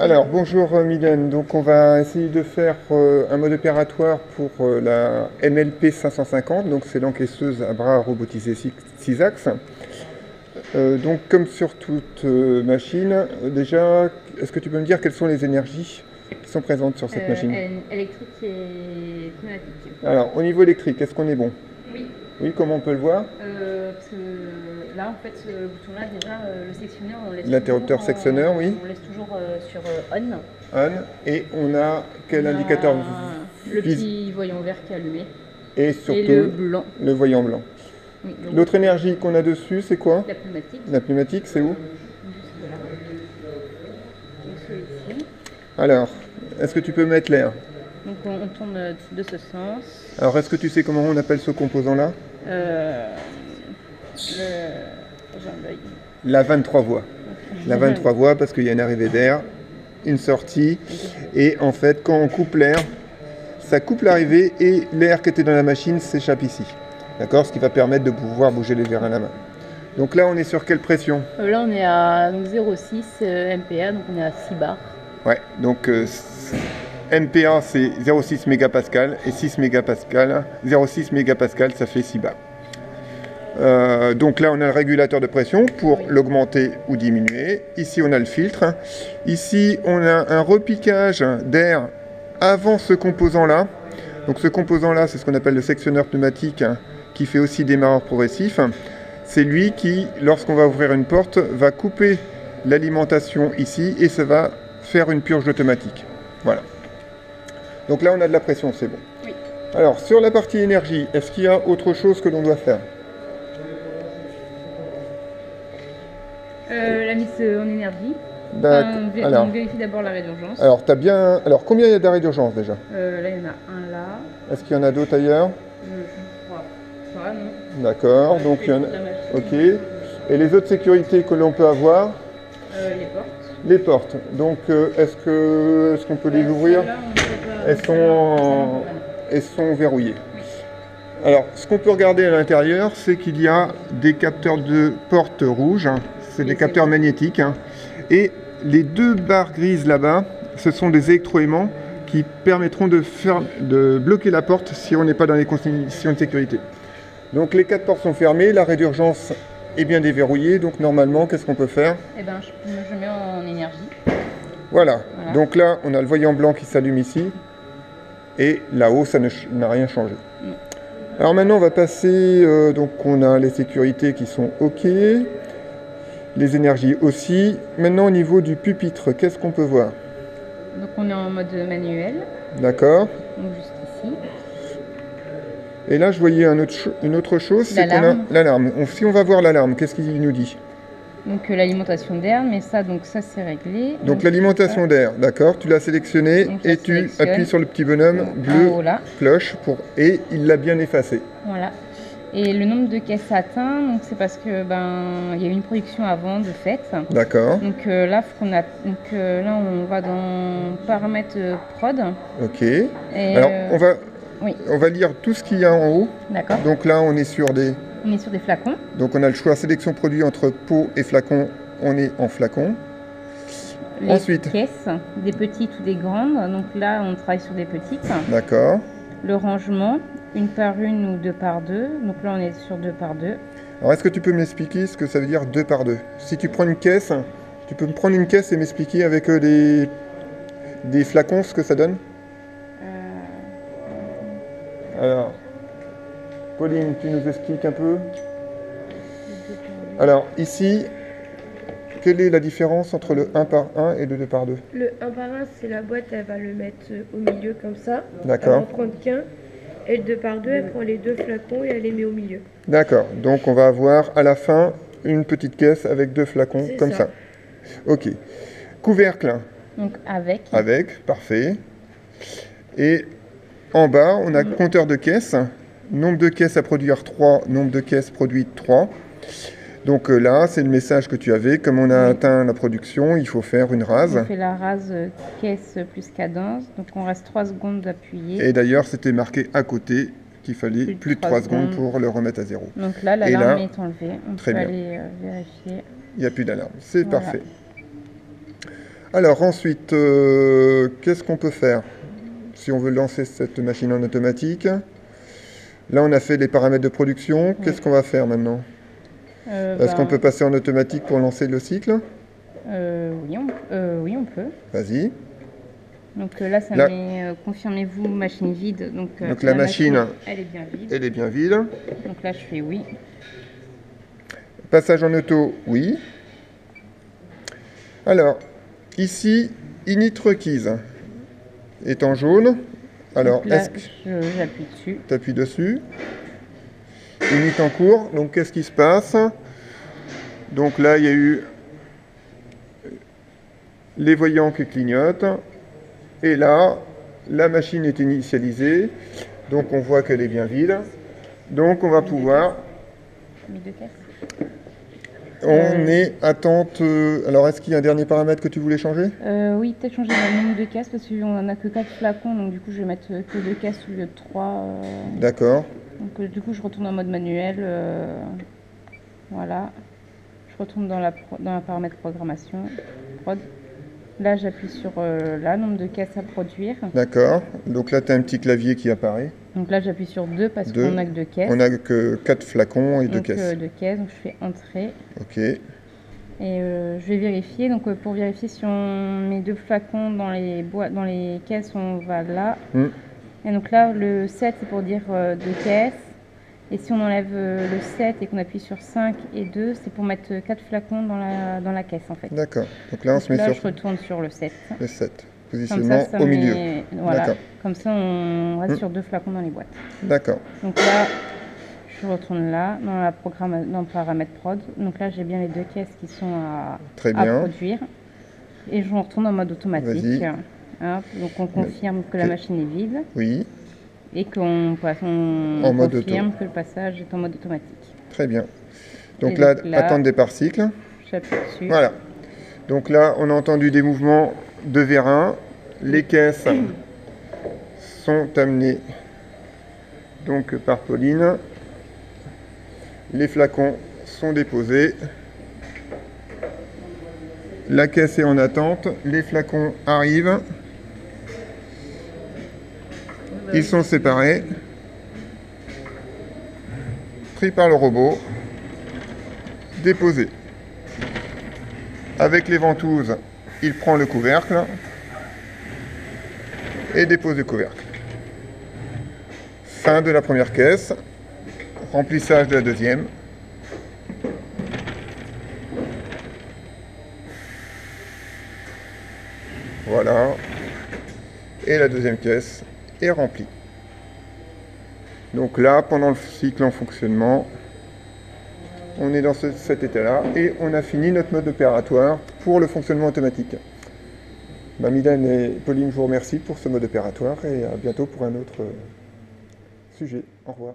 Alors, bonjour Mylène. Donc, on va essayer de faire un mode opératoire pour la MLP 550. Donc, c'est l'encaisseuse à bras robotisé 6 axes. Donc, comme sur toute machine, déjà, est-ce que tu peux me dire quelles sont les énergies qui sont présentes sur cette machine? Électrique et pneumatique. Alors, au niveau électrique, est-ce qu'on est bon? Oui. Oui, comment on peut le voir? Parce que là, en fait, ce bouton-là, déjà, le sectionneur, on laisse L'interrupteur toujours sectionneur, oui. on laisse toujours sur on. On. Et on a quel On a indicateur le petit voyant vert qui est allumé. Et surtout, et le blanc. Le voyant blanc. Oui, L'autre énergie qu'on a dessus, c'est quoi? la pneumatique. La pneumatique, c'est où? Juste là. Donc, celui-ci. Alors, est-ce que tu peux mettre l'air? Donc, on tourne de ce sens. Alors, est-ce que tu sais comment on appelle ce composant-là? J'ai un œil. La 23 voies. La 23 voies parce qu'il y a une arrivée d'air, une sortie, et en fait, quand on coupe l'air, ça coupe l'arrivée et l'air qui était dans la machine s'échappe ici. D'accord? Ce qui va permettre de pouvoir bouger les verres à la main. Donc là, on est sur quelle pression? Là, on est à 0,6 MPa, donc on est à 6 bars. Ouais, donc MPa c'est 0,6 mégapascal et 6 mégapascal, 0,6 mégapascal ça fait 6 bars. Donc là on a le régulateur de pression pour l'augmenter ou diminuer. Ici on a le filtre. Ici on a un repiquage d'air avant ce composant là. Donc ce composant là c'est ce qu'on appelle le sectionneur pneumatique qui fait aussi démarreur progressif. C'est lui qui, lorsqu'on va ouvrir une porte, va couper l'alimentation ici et ça va faire une purge automatique. Voilà. Donc là on a de la pression, c'est bon. Oui. Alors sur la partie énergie, est-ce qu'il y a autre chose que l'on doit faire? La mise en énergie. Alors, on vérifie d'abord l'arrêt d'urgence. Alors, alors, combien il y a d'arrêts d'urgence déjà? Là, il y en a un là. Est-ce qu'il y en a d'autres ailleurs? Je crois pas, non. D'accord, donc il y en a. Ok. Et les autres sécurités que l'on peut avoir? Les portes. Les portes. Donc, est-ce qu'on peut les ouvrir? Elles sont verrouillées. Alors, ce qu'on peut regarder à l'intérieur, c'est qu'il y a des capteurs de porte rouges. C'est des capteurs magnétiques. Et les deux barres grises là-bas, ce sont des électroaimants qui permettront de bloquer la porte si on n'est pas dans les conditions de sécurité. Donc les 4 portes sont fermées, l'arrêt d'urgence est bien déverrouillé. Donc normalement, qu'est-ce qu'on peut faire? Eh ben, je mets en énergie. Voilà. Donc là, on a le voyant blanc qui s'allume ici. Et là-haut, ça n'a rien changé. Non. Alors maintenant, on va passer, donc on a les sécurités qui sont OK, les énergies aussi. Maintenant, au niveau du pupitre, qu'est-ce qu'on peut voir? Donc on est en mode manuel. D'accord. Donc juste ici. Et là, je voyais une autre chose, c'est qu'on a l'alarme. Si on va voir l'alarme, qu'est-ce qu'il nous dit? Donc l'alimentation d'air, mais ça c'est réglé. Donc l'alimentation d'air, d'accord, tu l'as sélectionné et tu appuies sur le petit bonhomme bleu, cloche, et il l'a bien effacé. Voilà. Et le nombre de caisses atteint, donc c'est parce que il y a eu une production avant de fait. D'accord. Donc là, là on va dans paramètres prod. Ok. Alors on va lire tout ce qu'il y a en haut. D'accord. Donc là on est sur des flacons. Donc on a le choix sélection produit entre pot et flacon. On est en flacon. Ensuite, caisses, des petites ou des grandes. Donc là, on travaille sur des petites. D'accord. Le rangement, 1 par 1 ou 2 par 2. Donc là, on est sur 2 par 2. Alors est-ce que tu peux m'expliquer ce que ça veut dire 2 par 2? Si tu prends une caisse, tu peux me prendre une caisse et m'expliquer avec des flacons ce que ça donne? Alors, Pauline, tu nous expliques un peu? Alors, ici, quelle est la différence entre le 1 par 1 et le 2 par 2? Le 1 par 1, c'est la boîte, elle va le mettre au milieu comme ça. D'accord. Elle va prendre qu'un. Et le 2 par 2, elle prend les 2 flacons et elle les met au milieu. D'accord. Donc, on va avoir à la fin une petite caisse avec 2 flacons comme ça. Ok. Couvercle. Donc, avec. Avec, parfait. Et en bas, on a compteur de caisses. Nombre de caisses à produire 3, nombre de caisses produites 3. Donc là, c'est le message que tu avais. Comme on a atteint la production, il faut faire une rase. On fait la rase caisse plus cadence. Donc on reste 3 secondes d'appuyer. Et d'ailleurs, c'était marqué à côté qu'il fallait plus de 3 secondes pour le remettre à zéro. Donc là, l'alarme est enlevée. On peut aller vérifier. Il n'y a plus d'alarme. C'est parfait. Alors ensuite, qu'est-ce qu'on peut faire si on veut lancer cette machine en automatique? Là, on a fait les paramètres de production. Qu'est-ce qu'on va faire maintenant? Est-ce qu'on peut passer en automatique pour lancer le cycle? Oui, on peut. Vas-y. Donc là, ça met confirmez-vous machine vide. Donc la machine, elle est bien vide. Elle est bien vide. Donc là, je fais oui. Passage en auto, oui. Alors, ici, init requise est en jaune. Alors, est-ce que j'appuie dessus? Tu appuies dessus. Init en cours. Donc, qu'est-ce qui se passe? Donc là, il y a eu les voyants qui clignotent. Et là, la machine est initialisée. Donc, on voit qu'elle est bien vide. Donc, on va pouvoir... On est attente. Alors, est-ce qu'il y a un dernier paramètre que tu voulais changer? Oui, peut-être changer le nombre de caisses parce qu'on en a que 4 flacons. Donc, du coup, je vais mettre que 2 caisses au lieu de 3. D'accord. Donc, du coup, je retourne en mode manuel. Voilà. Je retourne dans la paramètre programmation. Prod. Là, j'appuie sur nombre de caisses à produire. D'accord. Donc là, tu as un petit clavier qui apparaît. Donc là, j'appuie sur 2 parce qu'on n'a que 2 caisses. On n'a que 4 flacons et 2 caisses. 2 caisses, donc je fais entrée. Ok. Et je vais vérifier. Donc pour vérifier si on met 2 flacons dans les caisses, on va là. Et donc là, le 7, c'est pour dire 2 caisses. Et si on enlève le 7 et qu'on appuie sur 5 et 2, c'est pour mettre 4 flacons dans la caisse en fait. D'accord. Donc là, on se met sur... je retourne sur le 7. Le 7. Positionnement au milieu. Voilà. Comme ça, on reste sur 2 flacons dans les boîtes. D'accord. Donc là, je retourne là, dans le paramètre prod. Donc là, j'ai bien les 2 caisses qui sont à produire. Et je retourne en mode automatique. Donc on confirme que la machine est vide. Oui. Et qu'on confirme que le passage est en mode automatique. Très bien. Donc là, attente départ cycle. J'appuie dessus. Voilà. Donc là, on a entendu des mouvements de vérin. Les caisses sont amenées donc par Pauline. Les flacons sont déposés. La caisse est en attente. Les flacons arrivent. Ils sont séparés, pris par le robot, déposés. Avec les ventouses, il prend le couvercle et dépose le couvercle. Fin de la première caisse, remplissage de la deuxième. Voilà. Et la deuxième caisse est rempli. Donc là, pendant le cycle en fonctionnement, on est dans cet état-là et on a fini notre mode opératoire pour le fonctionnement automatique. Mylène et Pauline, je vous remercie pour ce mode opératoire et à bientôt pour un autre sujet. Au revoir.